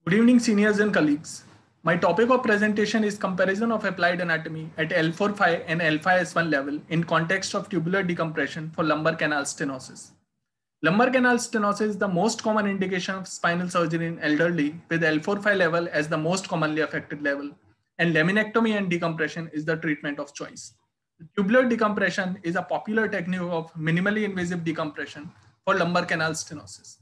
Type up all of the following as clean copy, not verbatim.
Good evening, seniors and colleagues. My topic of presentation is comparison of applied anatomy at L4-5 and L5S1 level in context of tubular decompression for lumbar canal stenosis. Lumbar canal stenosis is the most common indication of spinal surgery in elderly with L4-5 level as the most commonly affected level, and laminectomy and decompression is the treatment of choice. Tubular decompression is a popular technique of minimally invasive decompression for lumbar canal stenosis.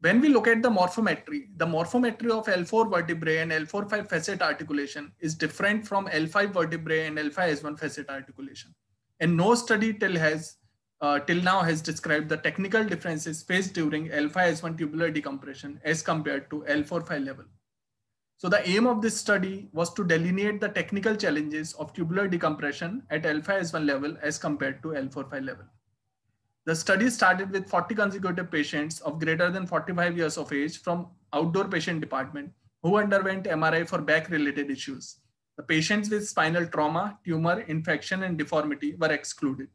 When we look at the morphometry of L4 vertebrae and L4-5 facet articulation is different from L5 vertebrae and L5S1 facet articulation. And no study till now has described the technical differences faced during L5S1 tubular decompression as compared to L4-5 level. So the aim of this study was to delineate the technical challenges of tubular decompression at L5S1 level as compared to L4-5 level. The study started with 40 consecutive patients of greater than 45 years of age from outdoor patient department who underwent MRI for back-related issues. The patients with spinal trauma, tumor, infection, and deformity were excluded,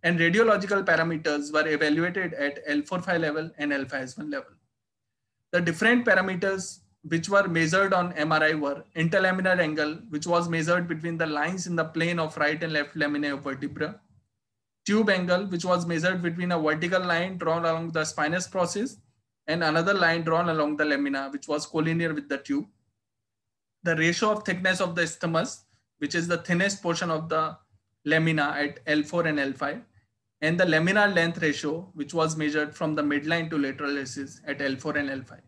and radiological parameters were evaluated at L4-5 level and L5S1 level. The different parameters which were measured on MRI were interlaminar angle, which was measured between the lines in the plane of right and left laminae of vertebra, tube angle, which was measured between a vertical line drawn along the spinous process and another line drawn along the lamina, which was collinear with the tube. The ratio of thickness of the isthmus, which is the thinnest portion of the lamina at L4 and L5, and the laminar length ratio, which was measured from the midline to lateral aces at L4 and L5.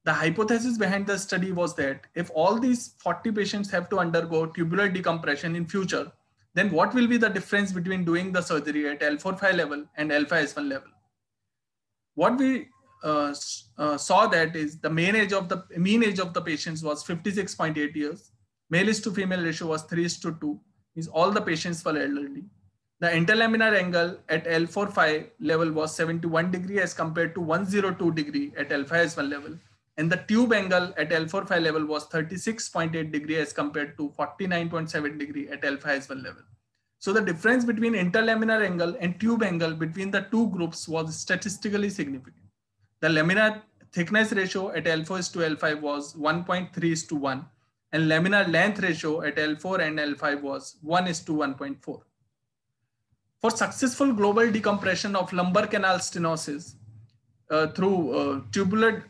The hypothesis behind the study was that if all these 40 patients have to undergo tubular decompression in future, then what will be the difference between doing the surgery at L4-5 level and L5S1 level? What we saw that is the mean age of the patients was 56.8 years. Male is to female ratio was 3:2. Is all the patients were elderly. The interlaminar angle at L4-5 level was 71 degree as compared to 102 degree at L5S1 level. And the tube angle at L4-5 level was 36.8 degree as compared to 49.7 degree at L5S1 level. So the difference between interlaminar angle and tube angle between the two groups was statistically significant. The laminar thickness ratio at L4 to L5 was 1.3:1, and laminar length ratio at L4 and L5 was 1:1.4. For successful global decompression of lumbar canal stenosis through tubular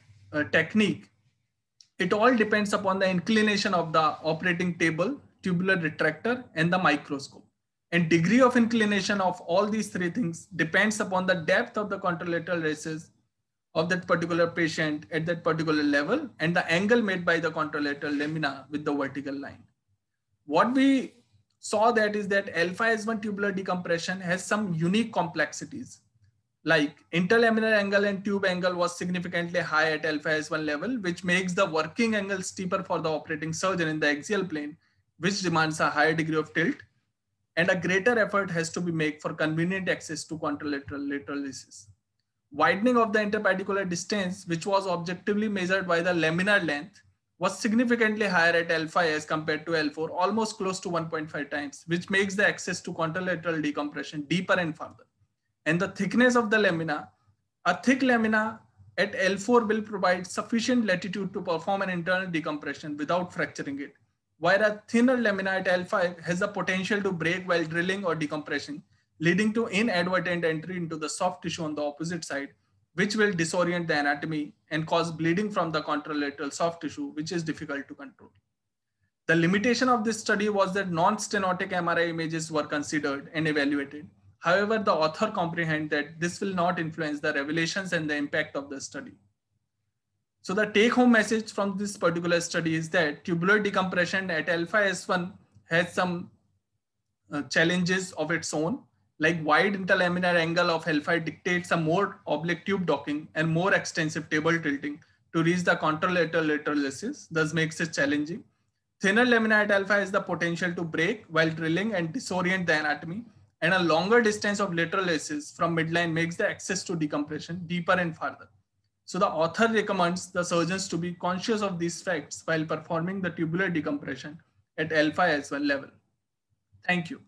technique, it all depends upon the inclination of the operating table, tubular retractor, and the microscope. And degree of inclination of all these three things depends upon the depth of the contralateral races of that particular patient at that particular level and the angle made by the contralateral lamina with the vertical line. What we saw that is that L5S1 tubular decompression has some unique complexities. Like interlaminar angle and tube angle was significantly high at L5S1 level, which makes the working angle steeper for the operating surgeon in the axial plane, which demands a higher degree of tilt, and a greater effort has to be made for convenient access to contralateral lateral aces. Widening of the interpedicular distance, which was objectively measured by the laminar length, was significantly higher at L5 as compared to L4, almost close to 1.5 times, which makes the access to contralateral decompression deeper and further. And the thickness of the lamina, a thick lamina at L4 will provide sufficient latitude to perform an internal decompression without fracturing it, while a thinner lamina at L5 has the potential to break while drilling or decompressing, leading to inadvertent entry into the soft tissue on the opposite side, which will disorient the anatomy and cause bleeding from the contralateral soft tissue, which is difficult to control. The limitation of this study was that non-stenotic MRI images were considered and evaluated. However, the author comprehend that this will not influence the revelations and the impact of the study. So the take-home message from this particular study is that tubular decompression at L5S1 has some challenges of its own, like wide interlaminar angle of L5 dictates a more oblique tube docking and more extensive table tilting to reach the contralateral lateral aces, thus makes it challenging. Thinner lamina at L5 has the potential to break while drilling and disorient the anatomy, and a longer distance of lateral aces from midline makes the access to decompression deeper and farther. So the author recommends the surgeons to be conscious of these facts while performing the tubular decompression at L5S1 level. Thank you.